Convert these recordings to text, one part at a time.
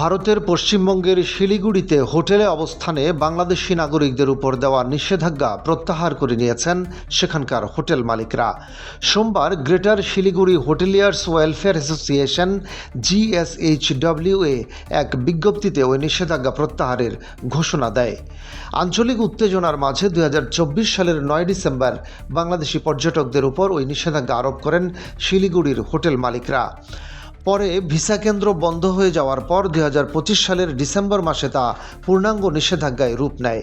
ভারতের পশ্চিমবঙ্গের শিলিগুড়িতে হোটেলে অবস্থানে বাংলাদেশি নাগরিকদের উপর দেওয়া নিষেধাজ্ঞা প্রত্যাহার করে নিয়েছেন সেখানকার হোটেল মালিকরা। সোমবার greater Siliguri hoteliers welfare association GSHWA এক বিজ্ঞপ্তিতে ওই নিষেধাজ্ঞা প্রত্যাহারের ঘোষণা দেয়। আঞ্চলিক উত্তেজনার মাঝে 2024 সালের 9 ডিসেম্বর বাংলাদেশি পর্যটকদের উপর ওই নিষেধাজ্ঞা আরোপ করেন শিলিগুড়ির হোটেল মালিকরা। পরে ভিসা কেন্দ্র বন্ধ হয়ে যাওয়ার পর 2025 সালের ডিসেম্বর মাসে তা পূর্ণাঙ্গ নিষেধাজ্ঞায় রূপ নেয়।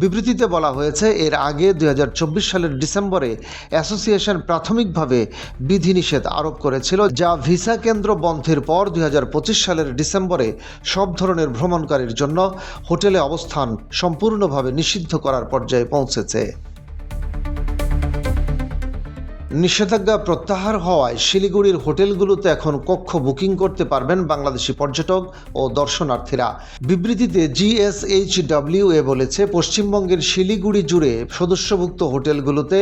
বিবৃতিতে বলা হয়েছে, এর আগে 2024 সালের ডিসেম্বরে অ্যাসোসিয়েশন প্রাথমিকভাবে বিধিনিষেধ আরোপ করেছিল, যা ভিসা কেন্দ্র বন্ধের পর 2025 সালের ডিসেম্বরে সব ধরনের ভ্রমণকারীর জন্য হোটেলে অবস্থান সম্পূর্ণভাবে নিষিদ্ধ করার পর্যায়ে পৌঁছেছে। নিষেধাজ্ঞা প্রত্যাহার হওয়ায় শিলিগুড়ির হোটেলগুলোতে এখন কক্ষ বুকিং করতে পারবেন বাংলাদেশি পর্যটক ও দর্শনার্থীরা। বিবৃতিতে GSHWA বলেছে, পশ্চিমবঙ্গের শিলিগুড়ি জুড়ে সদস্যভুক্ত হোটেলগুলোতে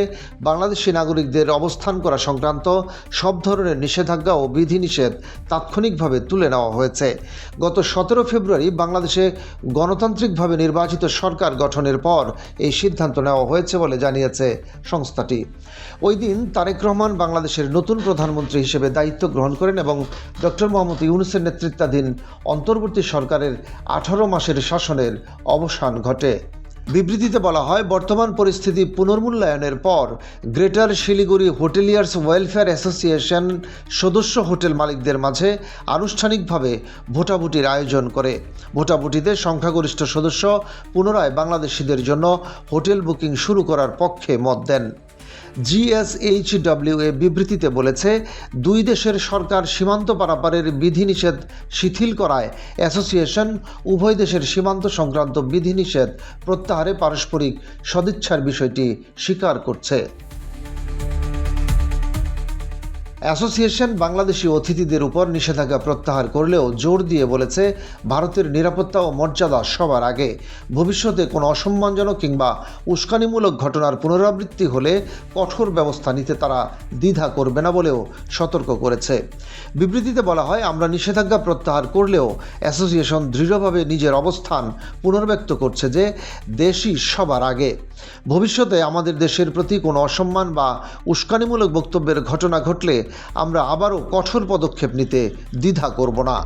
বাংলাদেশি নাগরিকদের অবস্থান করা সংক্রান্ত সব ধরনের নিষেধাজ্ঞা ও বিধিনিষেধ তাৎক্ষণিকভাবে তুলে নেওয়া হয়েছে। গত 17 ফেব্রুয়ারি বাংলাদেশে গণতান্ত্রিকভাবে নির্বাচিত সরকার গঠনের পর এই সিদ্ধান্ত নেওয়া হয়েছে বলে জানিয়েছে সংস্থাটি। ওই দিন তারেক রহমান বাংলাদেশের নতুন প্রধানমন্ত্রী হিসেবে দায়িত্ব গ্রহণ করেন এবং ডক্টর মোহাম্মদ ইউনূসের নেতৃত্বাধীন অন্তর্বর্তী সরকারের 18 মাসের শাসনের অবসান ঘটে। বিবৃতিতে বলা হয়, বর্তমান পরিস্থিতি পুনর্মূল্যায়নের পর greater Siliguri hoteliers welfare association সদস্য হোটেল মালিকদের মাঝে আনুষ্ঠানিকভাবে ভোটাভুটির আয়োজন করে। ভোটাভুটিতে সংখ্যাগরিষ্ঠ সদস্য পুনরায় বাংলাদেশিদের জন্য হোটেল বুকিং শুরু করার পক্ষে মত দেন। GSHWA বিবৃতিতে বলেছে, দুই দেশের সরকার সীমান্ত পারাপারের বিধিনিষেধ শিথিল করায় অ্যাসোসিয়েশন উভয় দেশের সীমান্ত সংক্রান্ত বিধিনিষেধ প্রত্যাহারে পারস্পরিক সদিচ্ছার বিষয়টি স্বীকার করছে। অ্যাসোসিয়েশন বাংলাদেশি অতিথিদের উপর নিষেধাজ্ঞা প্রত্যাহার করলেও জোর দিয়ে বলেছে, ভারতের নিরাপত্তা ও মর্যাদা সবার আগে। ভবিষ্যতে কোনো অসম্মানজনক কিংবা উস্কানিমূলক ঘটনার পুনরাবৃত্তি হলে কঠোর ব্যবস্থা নিতে তারা দ্বিধা করবে না বলেও সতর্ক করেছে। বিবৃতিতে বলা হয়, আমরা নিষেধাজ্ঞা প্রত্যাহার করলেও অ্যাসোসিয়েশন দৃঢ়ভাবে নিজের অবস্থান পুনর্ব্যক্ত করছে যে দেশই সবার আগে। ভবিষ্যতে আমাদের দেশের প্রতি কোনো অসম্মান বা উস্কানিমূলক বক্তব্যের ঘটনা ঘটলে আমরা আবারও কঠোর পদক্ষেপ নিতে দ্বিধা করব না।